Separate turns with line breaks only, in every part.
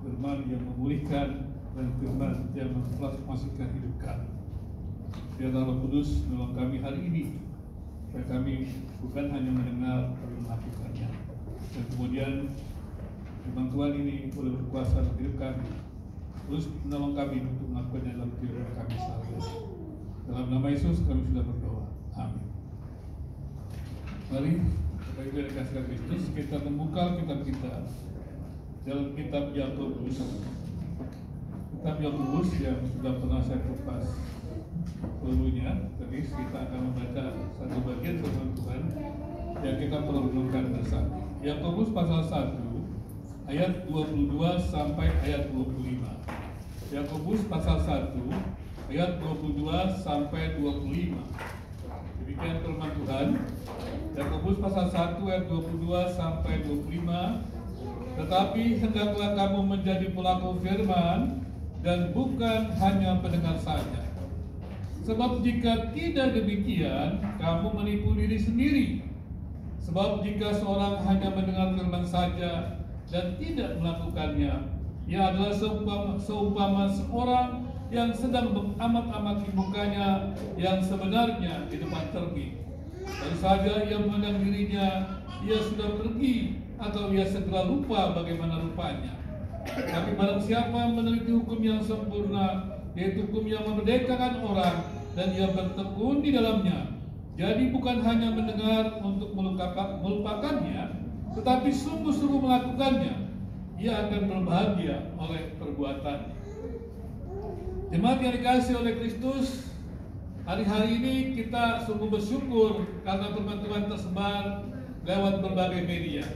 firman yang memulihkan, dan firman yang mentransformasikan hidup kami. Biarlah Roh Kudus menolong kami hari ini, supaya kami bukan hanya mendengar tapi melakukannya. Dan kemudian firman Tuhan ini boleh berkuasa dalam hidup kami, terus menolong kami untuk melakukannya dalam kehidupan kami sehari-hari. Dalam nama Yesus kami sudah berdoa. Amin. Mari Bapak Ibu yang dikasihi Kristus, kita membuka kitab kita dalam kitab Yakobus. Kitab Yakobus yang sudah pernah saya kupas dulunya, tapi kita akan membaca satu bagian firman Tuhan yang kita perlu renungkan bersama. Yakobus pasal 1 ayat 22 sampai ayat 25. Yakobus pasal 1 ayat 22 sampai 25. Demikian firman Tuhan. Yakobus pasal 1 ayat 22 sampai 25. Tetapi hendaklah kamu menjadi pelaku firman dan bukan hanya pendengar saja. Sebab jika tidak demikian, kamu menipu diri sendiri. Sebab jika seorang hanya mendengar firman saja dan tidak melakukannya, ia adalah seumpama seorang yang sedang mengamat-amati mukanya yang sebenarnya di depan cermin. Baru saja ia memandang dirinya, ia sudah pergi atau ia segera lupa bagaimana rupanya. Tapi barang siapa meneliti hukum yang sempurna, yaitu hukum yang memerdekakan orang, dan ia bertekun di dalamnya, jadi bukan hanya mendengar untuk melupakannya, tetapi sungguh-sungguh melakukannya, ia akan berbahagia oleh perbuatannya. Jemaat yang dikasihi oleh Kristus, hari-hari ini kita sungguh bersyukur karena firman Tuhan tersebar lewat berbagai media.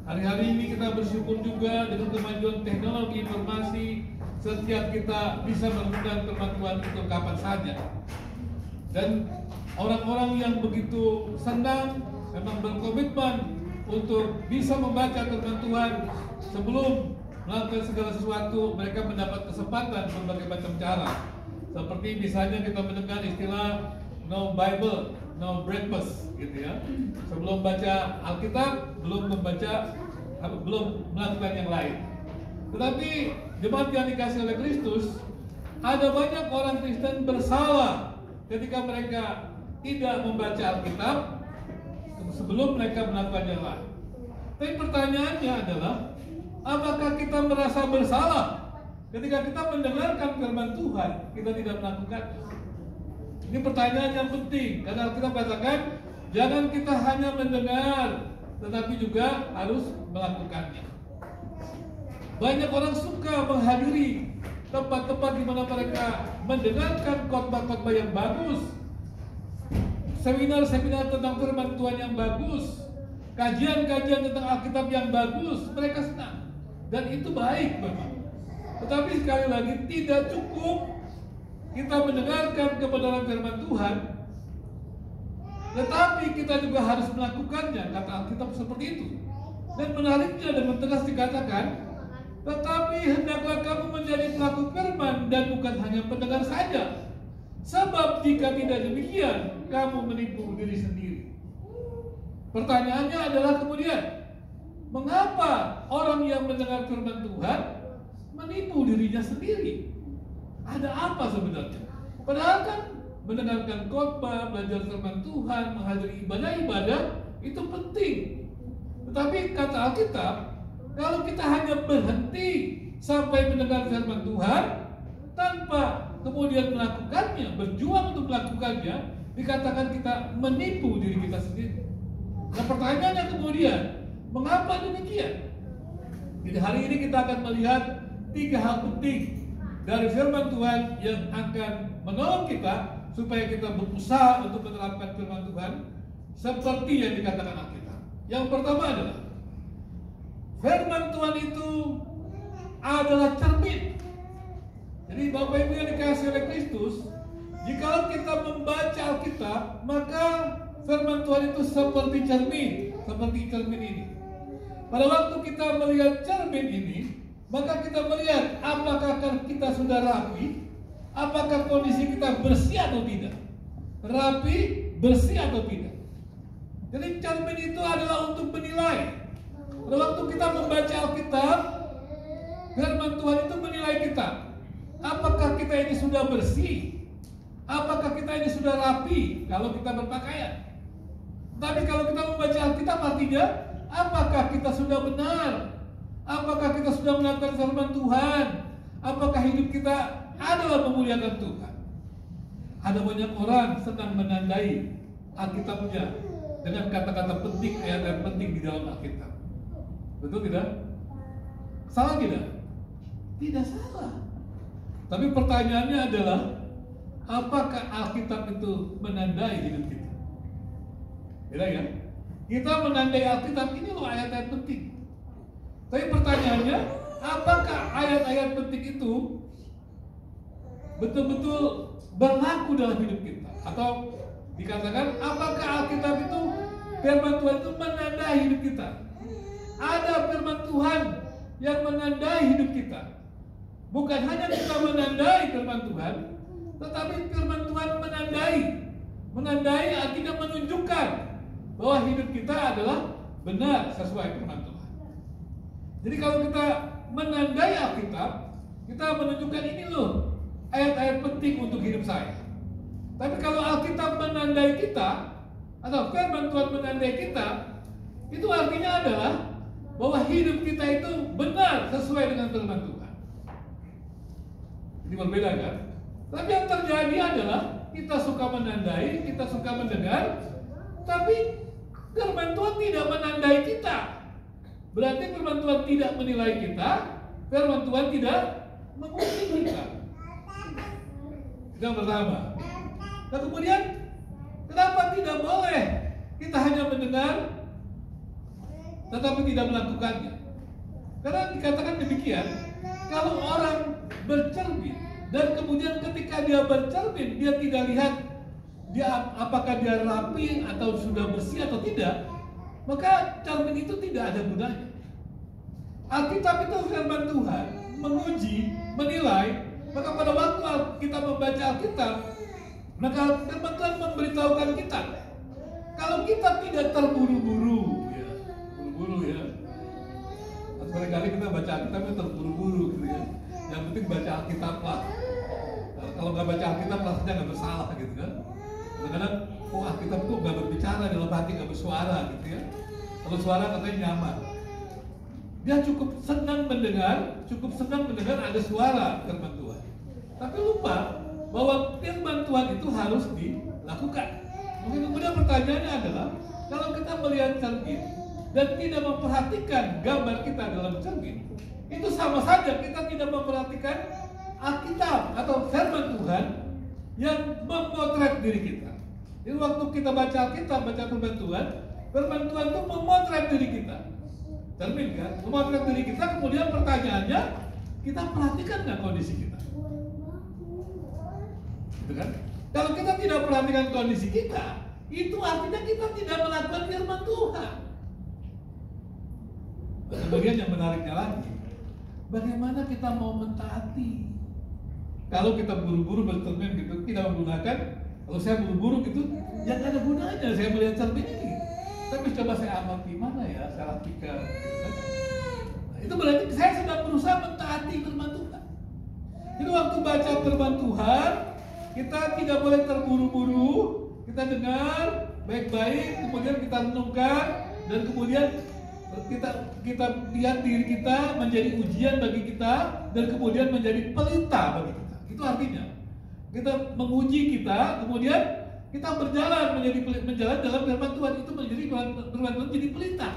Hari-hari ini kita bersyukur juga dengan kemajuan teknologi informasi, setiap kita bisa menemukan firman Tuhan itu kapan saja. Dan orang-orang yang begitu senang memang berkomitmen untuk bisa membaca firman Tuhan sebelum melakukan segala sesuatu. Mereka mendapat kesempatan berbagai macam cara. Seperti misalnya kita mendengar istilah no Bible, no breakfast, gitu ya. Sebelum baca Alkitab, belum melakukan yang lain. Tetapi jemaat yang dikasihi oleh Kristus, ada banyak orang Kristen bersalah ketika mereka tidak membaca Alkitab sebelum mereka melakukan yang lain. Tapi pertanyaannya adalah, apakah kita merasa bersalah ketika kita mendengarkan firman Tuhan, kita tidak melakukannya? Ini pertanyaan yang penting, karena kita katakan jangan kita hanya mendengar, tetapi juga harus melakukannya. Banyak orang suka menghadiri tempat-tempat di mana mereka mendengarkan khotbah-khotbah yang bagus, seminar-seminar tentang firman Tuhan yang bagus, kajian-kajian tentang Alkitab yang bagus. Mereka senang, dan itu baik memang. Tetapi sekali lagi, tidak cukup kita mendengarkan kebenaran firman Tuhan, tetapi kita juga harus melakukannya. Kata Alkitab seperti itu. Dan menariknya, dengan tegas dikatakan, tetapi hendaklah kamu menjadi pelaku firman dan bukan hanya pendengar saja. Sebab jika tidak demikian, kamu menipu diri sendiri. Pertanyaannya adalah kemudian, mengapa orang yang mendengar firman Tuhan menipu dirinya sendiri? Ada apa sebenarnya? Padahal kan mendengarkan khotbah, belajar firman Tuhan, menghadiri ibadah-ibadah itu penting. Tetapi kata Alkitab, kalau kita hanya berhenti sampai mendengar firman Tuhan tanpa kemudian melakukannya, berjuang untuk melakukannya, dikatakan kita menipu diri kita sendiri. Nah, pertanyaannya kemudian, mengapa demikian? Jadi hari ini kita akan melihat 3 hal penting dari firman Tuhan yang akan menolong kita supaya kita berusaha untuk menerapkan firman Tuhan seperti yang dikatakan Alkitab. Yang pertama adalah firman Tuhan itu adalah cermin. Jadi Bapak Ibu yang dikasihi oleh Kristus, jika kita membaca Alkitab, maka firman Tuhan itu seperti cermin ini. Pada waktu kita melihat cermin ini, maka kita melihat apakah kita sudah rapi, apakah kondisi kita bersih atau tidak, rapi, bersih atau tidak. Jadi cermin itu adalah untuk menilai. Pada waktu kita membaca Alkitab, firman Tuhan itu menilai kita. Apakah kita ini sudah bersih? Apakah kita ini sudah rapi kalau kita berpakaian? Tapi kalau kita membaca Alkitab, artinya apakah kita sudah benar? Apakah kita sudah melakukan firman Tuhan? Apakah hidup kita adalah memuliakan Tuhan? Ada banyak orang senang menandai Alkitabnya dengan kata-kata penting, ayat-ayat penting di dalam Alkitab. Betul tidak? Salah tidak? Tidak salah. Tapi pertanyaannya adalah, apakah Alkitab itu menandai hidup kita? Beda ya? Kita menandai Alkitab, ini loh ayat-ayat penting. Tapi pertanyaannya, apakah ayat-ayat penting itu betul-betul berlaku dalam hidup kita? Atau dikatakan, apakah Alkitab itu, firman Tuhan itu menandai hidup kita? Ada firman Tuhan yang menandai hidup kita. Bukan hanya kita menandai firman Tuhan, tetapi firman Tuhan menandai artinya menunjukkan bahwa hidup kita adalah benar sesuai firman Tuhan. Jadi kalau kita menandai Alkitab, kita menunjukkan ini loh ayat-ayat penting untuk hidup saya. Tapi kalau Alkitab menandai kita, atau firman Tuhan menandai kita, itu artinya adalah bahwa hidup kita itu benar sesuai dengan firman Tuhan. Ini berbeda kan? Tapi yang terjadi adalah kita suka menandai, kita suka mendengar, tapi firman Tuhan tidak menandai kita. Berarti firman Tuhan tidak menilai kita, firman Tuhan tidak menguji kita. Itu yang pertama. Dan kemudian, kenapa tidak boleh kita hanya mendengar tetapi tidak melakukannya? Karena dikatakan demikian, kalau orang bercermin dan kemudian ketika dia bercermin dia tidak lihat apakah dia rapi atau sudah bersih atau tidak, maka cermin itu tidak ada gunanya. Alkitab itu firman Tuhan menguji, menilai. Maka pada waktu kita membaca Alkitab, maka firman Tuhan memberitahukan kita, kalau kita tidak terburu-buru, ya. Seringkali kita baca Alkitab itu terburu-buru, gitu ya. Yang penting baca Alkitab lah. Kalau nggak baca Alkitab rasanya nggak bersalah, gitu kan. Kadang-kadang, Alkitab itu nggak berbicara dalam hati, nggak bersuara, gitu ya. Kalau suara katanya nyaman. Dia cukup senang mendengar ada suara firman Tuhan. Tapi lupa bahwa firman Tuhan itu harus dilakukan. Mungkin kemudian pertanyaannya adalah, kalau kita melihat cermin dan tidak memperhatikan gambar kita dalam cermin, itu sama saja kita tidak memperhatikan Alkitab atau firman Tuhan yang memotret diri kita. Jadi waktu kita baca Alkitab, baca firman Tuhan itu memotret diri kita. Cermin kan, memotret diri kita. Kemudian pertanyaannya, kita perhatikan nggak kondisi kita? Gitu kan? Kalau kita tidak perhatikan kondisi kita, itu artinya kita tidak melakukan firman Tuhan. Kemudian yang menariknya lagi, bagaimana kita mau mentaati? Kalau kita buru-buru bercermin gitu, tidak menggunakan. Kalau saya buru-buru gitu, ya nggak ada gunanya saya melihat cermin ini. Tapi coba saya amati, mana ya saya lakukan. Gitu kan? Nah, itu berarti saya sedang berusaha mentaati firman Tuhan. Jadi waktu baca firman Tuhan, kita tidak boleh terburu-buru. Kita dengar baik-baik, kemudian kita renungkan, dan kemudian kita lihat diri kita menjadi ujian bagi kita, dan kemudian menjadi pelita bagi kita. Itu artinya kita menguji kita, kemudian kita berjalan menjalan dalam firman Tuhan, itu menjadi firman Tuhan jadi pelita.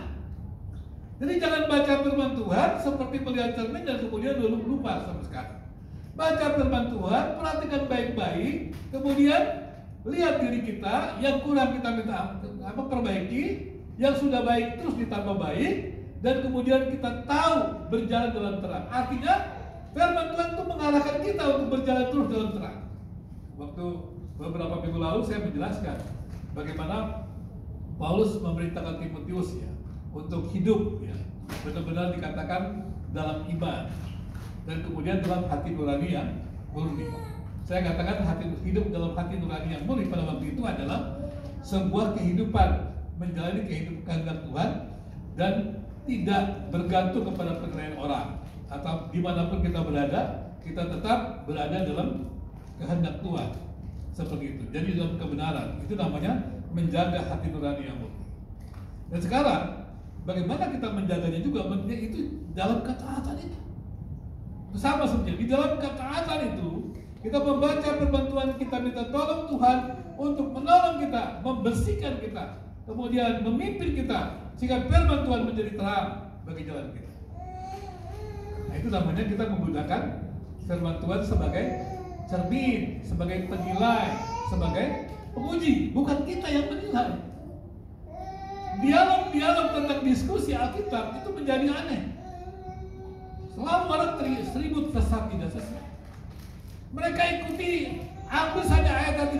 Jadi jangan baca firman Tuhan seperti melihat cermin dan kemudian lupa sama sekali. Baca firman Tuhan, perhatikan baik-baik, kemudian lihat diri kita, yang kurang kita minta perbaiki, yang sudah baik terus ditambah baik, dan kemudian kita tahu berjalan dalam terang. Artinya firman Tuhan itu mengarahkan kita untuk berjalan terus dalam terang. Waktu beberapa minggu lalu saya menjelaskan bagaimana Paulus memerintahkan Timotius ya untuk hidup ya benar-benar dikatakan dalam iman dan kemudian dalam hati nurani yang murni. Saya katakan hidup dalam hati nurani yang murni pada waktu itu adalah sebuah kehidupan menjalani kehidupan kehendak Tuhan dan tidak bergantung kepada penilaian orang, atau dimanapun kita berada, kita tetap berada dalam kehendak Tuhan. Seperti itu. Jadi dalam kebenaran, itu namanya menjaga hati nurani yang murni. Dan sekarang bagaimana kita menjaganya juga? Itu dalam ketaatan itu. Sama sebenarnya di dalam ketaatan itu kita membaca firman Tuhan, kita minta tolong Tuhan untuk menolong kita, membersihkan kita, kemudian memimpin kita sehingga firman Tuhan menjadi terang bagi jalan kita. Nah, itu namanya kita menggunakan firman Tuhan sebagai cermin, sebagai penilai, sebagai penguji, bukan kita yang menilai. Dialog-dialog tentang diskusi Alkitab itu menjadi aneh. Selalu orang seribut sesat tidak sesat. Mereka ikuti, ambil saja ayat yang di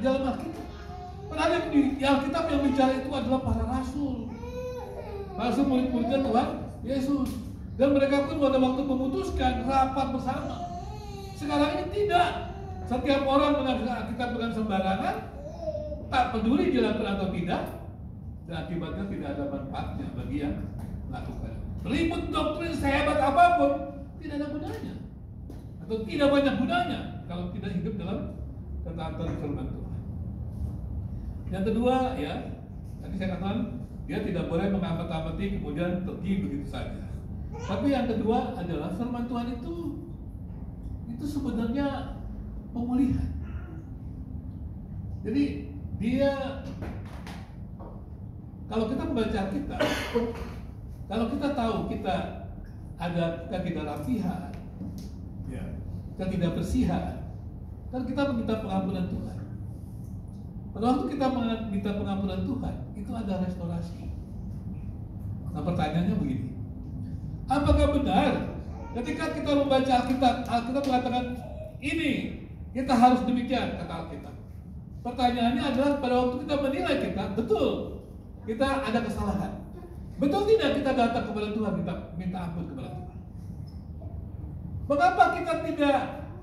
dalam Alkitab. Padahal di Alkitab yang bicara itu adalah para rasul, murid-muridnya Tuhan Yesus. Dan mereka pun pada waktu memutuskan rapat bersama. Sekarang ini tidak. Setiap orang mengambil Alkitab dengan sembarangan, tak peduli dilakukan atau tidak. dan akibatnya tidak ada manfaatnya bagi yang melakukan. Ribut doktrin sehebat apapun tidak ada gunanya, atau tidak banyak gunanya kalau tidak hidup dalam ketaatan firman Tuhan. Yang kedua, ya, tadi saya katakan dia tidak boleh mengamati kemudian pergi begitu saja. Tapi yang kedua adalah firman Tuhan itu sebenarnya pemulihan. Jadi dia, kalau kita membaca kita, kalau kita tahu kita ada ketidakrapihan, ya, ketidakbersihan, kan kita meminta pengampunan Tuhan. Pada waktu kita meminta pengampunan Tuhan, itu ada restorasi. Nah, pertanyaannya begini, apakah benar ketika kita membaca Alkitab mengatakan ini kita harus demikian, kata Alkitab? Pertanyaannya adalah pada waktu kita menilai kita, betul kita ada kesalahan, betul tidak kita datang kepada Tuhan minta ampun kepada Tuhan? Mengapa kita tidak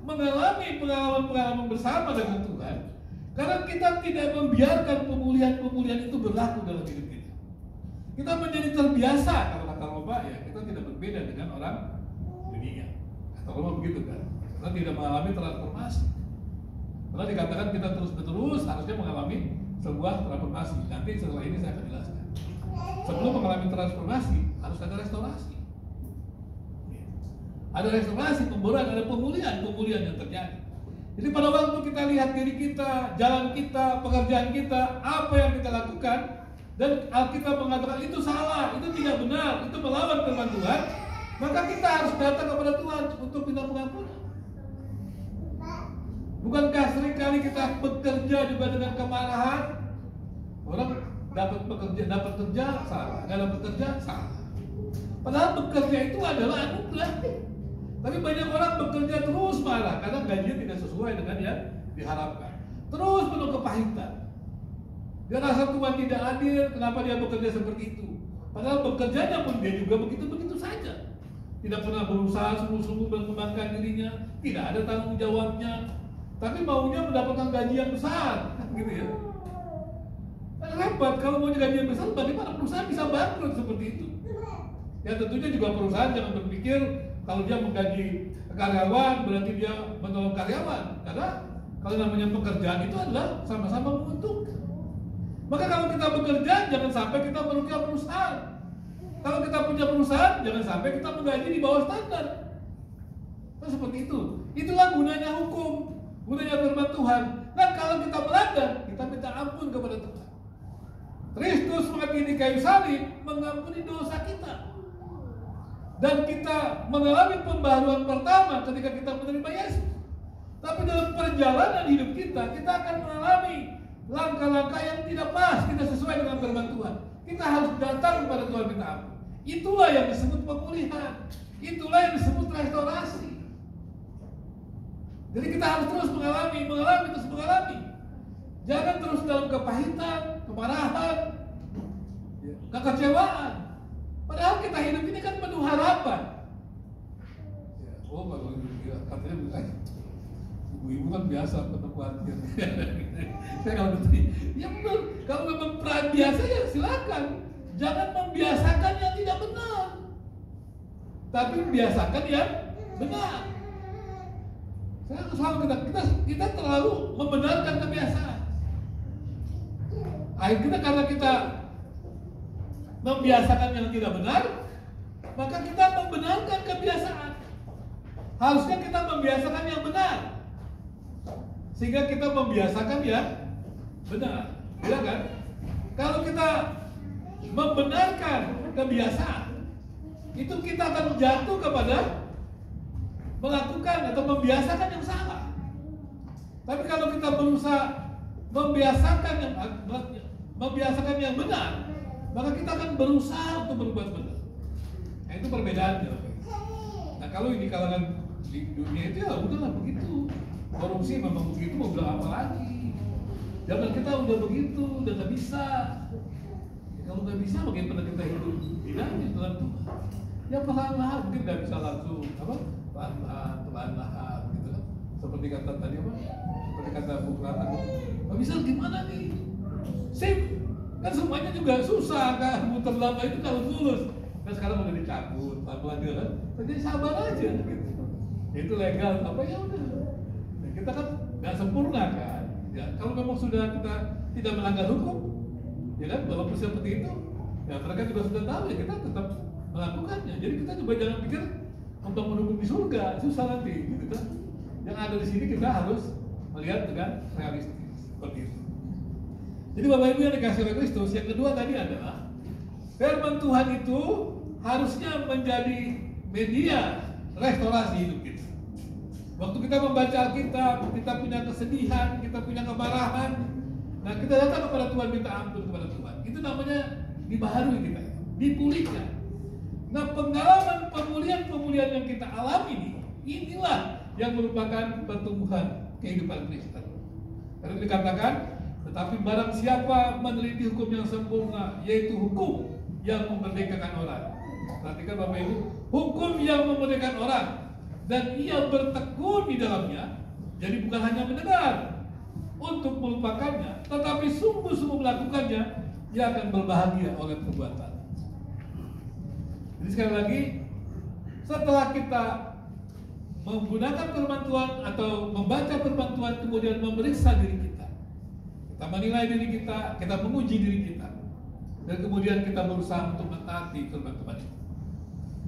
mengalami pengalaman bersama dengan Tuhan? Karena kita tidak membiarkan pemulihan itu berlaku dalam hidup kita. Kita menjadi terbiasa, kalau kata Roma, ya, kita tidak berbeda dengan orang dunia. Kata Roma begitu kan? Kita tidak mengalami transformasi. Karena dikatakan kita terus-menerus harusnya mengalami sebuah transformasi. Nanti setelah ini saya akan jelaskan. Sebelum mengalami transformasi, harus ada restorasi. Ada restorasi, pembaruan, ada pemulihan yang terjadi. Jadi pada waktu kita lihat diri kita, jalan kita, pekerjaan kita, apa yang kita lakukan, dan Alkitab mengatakan itu salah, itu tidak benar, itu melawan firman Tuhan, maka kita harus datang kepada Tuhan untuk minta pengampunan. Bukankah seringkali kita bekerja juga dengan kemarahan? Orang dapat kerja salah, nggak dapat kerja salah. Padahal bekerja itu adalah anugerah. Tapi banyak orang bekerja terus marah karena gajinya tidak sesuai dengan yang diharapkan. Terus penuh kepahitan. Dia rasa Tuhan tidak adil, kenapa dia bekerja seperti itu? Padahal bekerjanya pun dia juga begitu-begitu saja. Tidak pernah berusaha sungguh-sungguh mengembangkan dirinya, tidak ada tanggung jawabnya. Tapi maunya mendapatkan gaji yang besar, gitu ya. Repot, kalau mau gaji yang besar, bagaimana perusahaan bisa bangkrut seperti itu? Ya tentunya juga perusahaan jangan berpikir kalau dia menggaji karyawan berarti dia menolong karyawan, karena kalau namanya pekerjaan itu adalah sama-sama menguntungkan. Maka kalau kita bekerja jangan sampai kita merugikan perusahaan. Kalau kita punya perusahaan jangan sampai kita menggaji di bawah standar. Nah, seperti itu. Itulah gunanya hukum, gunanya firman Tuhan. Nah kalau kita melanggar, kita minta ampun kepada Tuhan. Kristus mati di kayu salib mengampuni dosa kita. Dan kita mengalami pembaharuan pertama ketika kita menerima Yesus. Tapi dalam perjalanan hidup kita akan mengalami langkah-langkah yang tidak pas, tidak sesuai dengan firman Tuhan. Kita harus datang kepada Tuhan minta ampun. Itulah yang disebut pemulihan. Itulah yang disebut restorasi. Jadi kita harus terus mengalami. Jangan terus dalam kepahitan, kemarahan, kekecewaan. Padahal kita hidup ini kan penuh harapan. Oh, kalau katanya ibu-ibu kan biasa penuh khawatir. Saya kalau bertanya, ya benar. Kalau memang peran biasa ya silakan. Jangan membiasakan yang tidak benar, tapi membiasakan yang benar. Saya selalu kita terlalu membenarkan kebiasaan. Akhirnya karena kita membiasakan yang tidak benar, maka kita membenarkan kebiasaan. Harusnya kita membiasakan yang benar, sehingga kita membiasakan yang benar, ya kan? Kalau kita membenarkan kebiasaan, itu kita akan jatuh kepada melakukan atau membiasakan yang salah. Tapi kalau kita berusaha membiasakan yang benar, maka kita akan berusaha untuk berbuat benar. Nah, itu perbedaannya. Nah, kalau di kalangan di dunia itu ya udahlah begitu. Korupsi memang begitu, mau bilang apa lagi? Zaman kita udah begitu, udah nggak bisa. Ya, kalau nggak bisa, bagaimana kita hidup dinamis dalam Tuhan? Ya perlahan-lahan, mungkin nggak bisa langsung perlahan-lahan, gitu kan? Seperti kata tadi apa? Seperti kata Bung Rata, nggak bisa gimana nih? Sip, Kan semuanya juga susah kan, muter lama itu kalau lulus. Kan sekarang udah dicabut, pelan-pelan dia kan. Jadi sabar aja gitu. Itu legal apa ya udah. Nah, kita kan nggak sempurna kan. Ya kalau memang sudah kita tidak melanggar hukum, ya kan walaupun seperti itu, ya mereka juga sudah tahu ya kita tetap melakukannya. Jadi kita juga jangan pikir untuk menunggu di surga, susah nanti, gitu kan. Yang ada di sini kita harus melihat dengan realistis seperti itu. Jadi Bapak Ibu yang dikasih oleh Kristus, yang kedua tadi adalah firman Tuhan itu harusnya menjadi media restorasi hidup kita. Waktu kita membaca Alkitab, kita punya kesedihan, kita punya kemarahan, nah kita datang kepada Tuhan, minta ampun kepada Tuhan. Itu namanya dibaharui kita, dipulihkan. Nah pengalaman pemulihan yang kita alami inilah yang merupakan pertumbuhan kehidupan Kristen. Karena dikatakan, tetapi barang siapa meneliti hukum yang sempurna, yaitu hukum yang memerdekakan orang. Perhatikan Bapak Ibu, hukum yang memerdekakan orang, dan ia bertekun di dalamnya. Jadi bukan hanya mendengar untuk melupakannya, tetapi sungguh-sungguh melakukannya, ia akan berbahagia oleh perbuatan. Jadi sekali lagi, setelah kita menggunakan firman Tuhan atau membaca firman Tuhan, kemudian memeriksa diri kita menilai diri kita menguji diri kita, dan kemudian kita berusaha untuk mentaati firman Tuhan itu.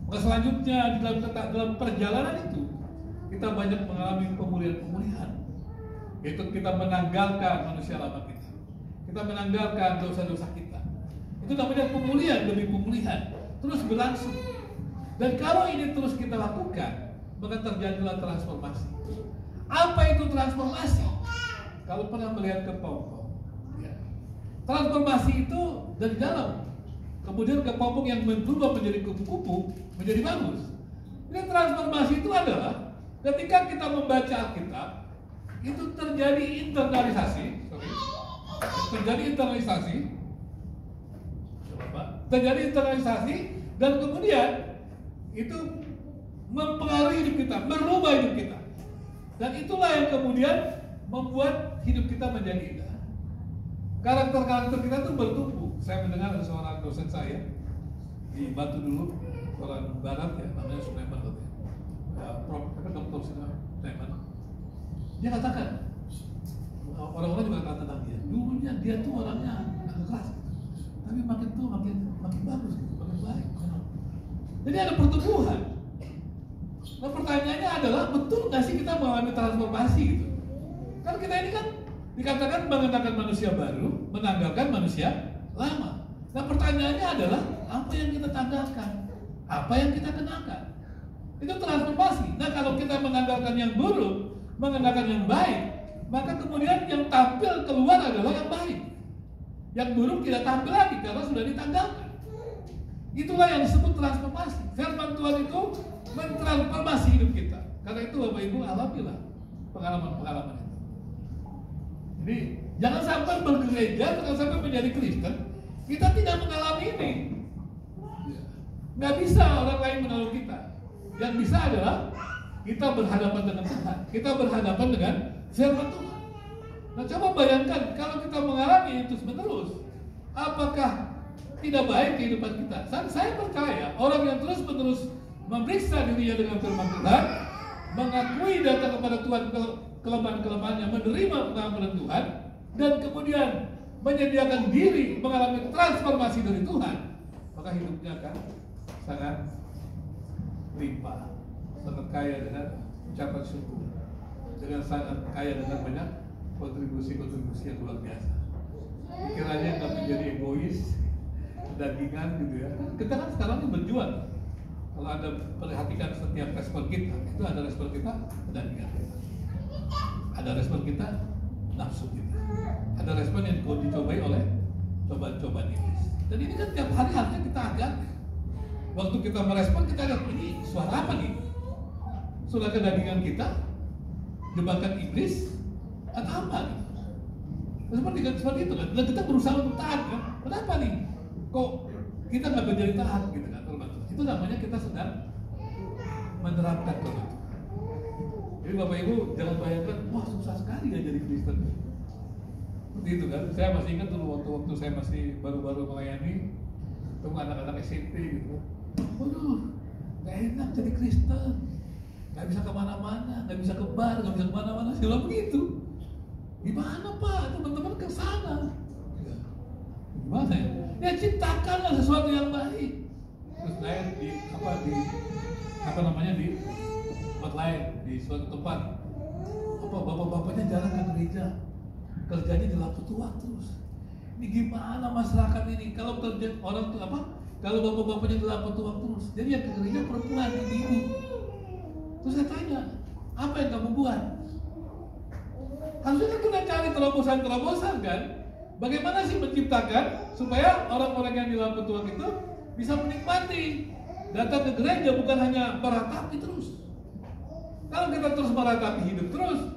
Maka selanjutnya dalam perjalanan itu kita banyak mengalami pemulihan, yaitu kita menanggalkan manusia lama kita menanggalkan dosa-dosa kita. Itu namanya pemulihan demi pemulihan, terus berlangsung. Dan kalau ini terus kita lakukan, maka terjadilah transformasi. Apa itu transformasi? Kalau pernah melihat kepompong, ya. Transformasi itu dari dalam, kemudian kepompong yang berubah menjadi kupu-kupu menjadi bagus. Ini transformasi itu adalah ketika kita membaca Alkitab, itu terjadi internalisasi, dan kemudian itu mempengaruhi hidup kita, merubah hidup kita. Dan itulah yang kemudian membuat hidup kita menjadi indah. Karakter-karakter kita itu bertumbuh. Saya mendengar ada seorang dosen saya di Batu dulu, orang barat ya, namanya Sulaiman, Dr. Sulaiman. Dia katakan, orang-orang juga kata tentang dia, dulunya dia tuh orangnya agak keras, tapi makin tua makin bagus, makin baik. Jadi ada pertumbuhan. Nah pertanyaannya adalah, betul nggak sih kita mengalami transformasi gitu? Kan kita ini kan dikatakan mengenakan manusia baru, menanggalkan manusia lama. Nah pertanyaannya adalah, apa yang kita tanggalkan? Apa yang kita kenakan? Itu transformasi. Nah kalau kita menanggalkan yang buruk, mengenakan yang baik, maka kemudian yang tampil keluar adalah yang baik. Yang buruk tidak tampil lagi karena sudah ditanggalkan. Itulah yang disebut transformasi. Firman Tuhan itu mentransformasi hidup kita. Karena itu Bapak Ibu alamilah pengalaman-pengalaman itu. Jadi jangan sampai bergereja, jangan sampai menjadi Kristen, kita tidak mengalami ini. Nggak bisa orang lain menolong kita. Yang bisa adalah kita berhadapan dengan Tuhan. Kita berhadapan dengan firman Tuhan. Nah coba bayangkan kalau kita mengalami itu terus, apakah tidak baik kehidupan kita? Saya percaya orang yang terus-menerus memeriksa dirinya dengan firman Tuhan, mengakui datang kepada Tuhan kelemahan-kelemahannya, menerima pengampunan Tuhan, dan kemudian menyediakan diri mengalami transformasi dari Tuhan, maka hidupnya akan sangat limpah, sangat kaya dengan ucapan syukur, dengan sangat kaya dengan banyak kontribusi-kontribusi yang luar biasa. Pikirannya nggak menjadi egois, dagingan gitu ya. Kita kan sekarang ini berjuang. Kalau Anda perhatikan setiap respon kita, itu ada respon kita kedagingan, ada respon kita nafsu kita, ada respon yang dicobai oleh cobaan-cobaan iblis. Dan ini kan tiap hari harusnya kita agak. Waktu kita merespon, kita lihat ini suara apa nih? Suara kedagingan kita, jebakan iblis, atau apa nih? Seperti itu kan. Dan kita berusaha untuk taat kan. Kenapa nih? Kok kita nggak menjadi taat gitu kan? Itu namanya kita sedang menerapkan Tuhan. Jadi Bapak Ibu jangan bayangkan, wah susah sekali ya jadi Kristen. Seperti itu kan. Saya masih ingat dulu waktu saya masih baru-baru melayani, ketemu anak-anak SMP gitu. Waduh, gak enak jadi Kristen, gak bisa kemana-mana, gak bisa ke bar, gak bisa kemana-mana. Saya bilang begitu. Gimana Pak? Teman-teman ke sana. Ya. Gimana ya? Ya ciptakanlah sesuatu yang baik. Terus saya di tempat lain, di suatu tempat. Bapak-bapaknya jarang ke gereja, kerjanya di lampu tua terus. Ini gimana masyarakat ini? Kalau kerja orang tuh kalau bapak-bapaknya di lampu tua terus, jadi yang ke gereja perempuan, ibu-ibu. Terus saya tanya, apa yang kamu buat? Harusnya kita cari terobosan kan? Bagaimana sih menciptakan supaya orang-orang yang di lampu tua itu bisa menikmati datang ke gereja, bukan hanya meratapi terus. Kalau kita terus meratapi hidup terus,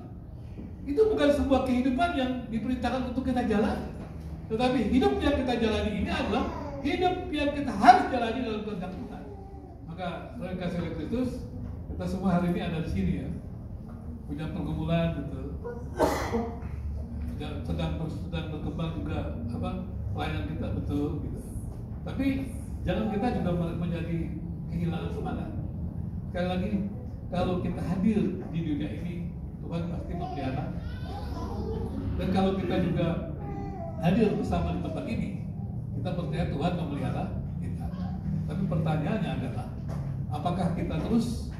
itu bukan sebuah kehidupan yang diperintahkan untuk kita jalani. Tetapi hidup yang kita jalani ini adalah hidup yang kita harus jalani dalam kehendak Tuhan. Maka saudara kasih oleh Kristus, kita semua hari ini ada di sini ya, punya pergumulan betul, sedang berkembang juga pelayanan kita betul gitu. Tapi jangan kita juga menjadi kehilangan semangat. Sekali lagi, kalau kita hadir di dunia ini, Tuhan pasti memelihara. Dan kalau kita juga hadir bersama di tempat ini, kita percaya Tuhan memelihara kita. Tapi pertanyaannya adalah, apakah kita terus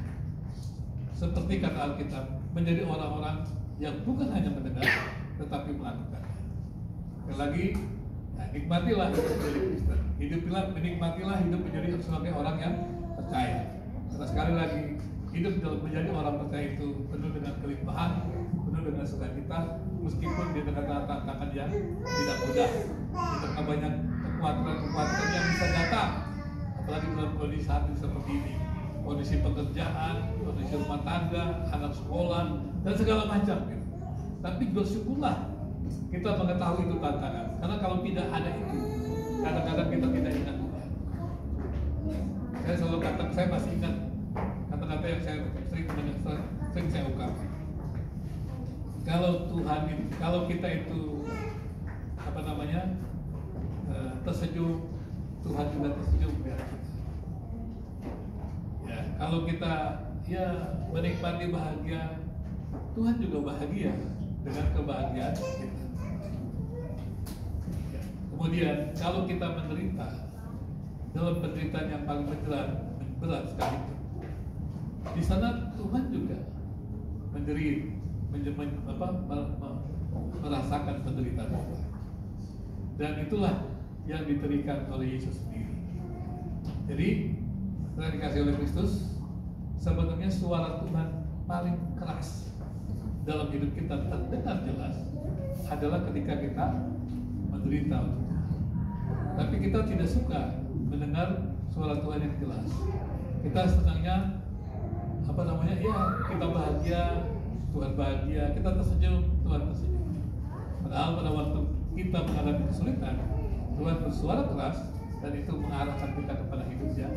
seperti kata Alkitab menjadi orang-orang yang bukan hanya mendengar, tetapi melakukan. Sekali lagi, nikmatilah hidup menjadi Kristen. Menikmatilah hidup menjadi sebagai orang yang percaya. Karena sekali lagi, hidup menjadi orang percaya itu penuh dengan kelimpahan, penuh dengan sukacita, meskipun di tengah tantangan yang tidak mudah, di tengah banyak kekuatan yang bisa datang, apalagi dalam kondisi saat seperti ini, kondisi pekerjaan, kondisi rumah tangga, anak sekolah, dan segala macam. Gitu. Tapi bersyukurlah kita mengetahui itu tantangan, karena kalau tidak ada itu, kadang-kadang kita tidak ingat Tuhan. Saya selalu saya masih ingat kata-kata yang saya sering saya ungkapkan. Kalau kita itu tersenyum, Tuhan juga tersenyum ya. Ya, kalau kita menikmati bahagia, Tuhan juga bahagia dengan kebahagiaan kita. Ya. Kemudian kalau kita menderita dalam penderitaan yang paling berat sekali, di sana Tuhan juga merasakan penderitaan kita. Dan itulah yang diberikan oleh Yesus sendiri. Jadi, setelah dikasih oleh Kristus, sebenarnya suara Tuhan paling keras dalam hidup kita terdengar jelas adalah ketika kita menderita untuk Tuhan. Tapi kita tidak suka mendengar suara Tuhan yang jelas. Kita senangnya kita bahagia, Tuhan bahagia, kita tersenyum, Tuhan tersenyum. Padahal pada waktu kita mengalami kesulitan, Tuhan bersuara keras dan itu mengarahkan kita kepada hidup yang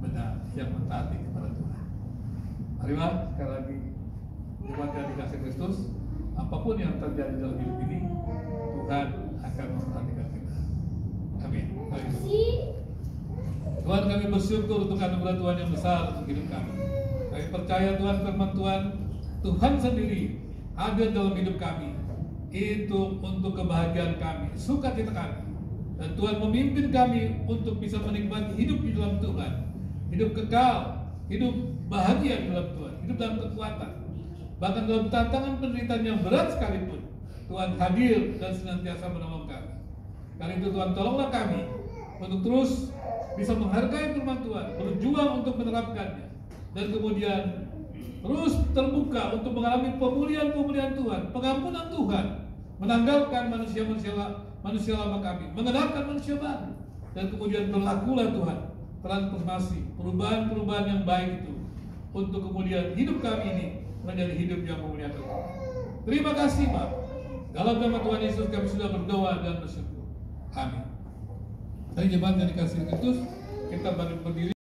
benar, yang mentaati kepada Tuhan. Marilah sekali lagi, jemaat yang dikasih Kristus, apapun yang terjadi dalam hidup ini, Tuhan akan memperhatikan kita. Amin. Tuhan, kami bersyukur untuk anugerah Tuhan yang besar untuk hidup kami. Kami percaya Tuhan, firman Tuhan sendiri hadir dalam hidup kami. Itu untuk kebahagiaan kami, sukacita kami. Dan Tuhan memimpin kami untuk bisa menikmati hidup di dalam Tuhan. Hidup kekal, hidup bahagia di dalam Tuhan, hidup dalam kekuatan. Bahkan dalam tantangan penderitaan yang berat sekalipun, Tuhan hadir dan senantiasa menolong kami. Karena itu Tuhan, tolonglah kami untuk terus bisa menghargai firman Tuhan, berjuang untuk menerapkannya, dan kemudian terus terbuka untuk mengalami pemulihan Tuhan, pengampunan Tuhan, menanggalkan manusia lama kami, mengenalkan manusia baru, dan kemudian berlakulah Tuhan transformasi, perubahan yang baik itu, untuk kemudian hidup kami ini menjadi hidup yang memuliakan Tuhan. Terima kasih Pak. Dalam nama Tuhan Yesus kami sudah berdoa dan bersyukur. Amin. Dari jemaat yang dikasihi Kristus, kita berdiri.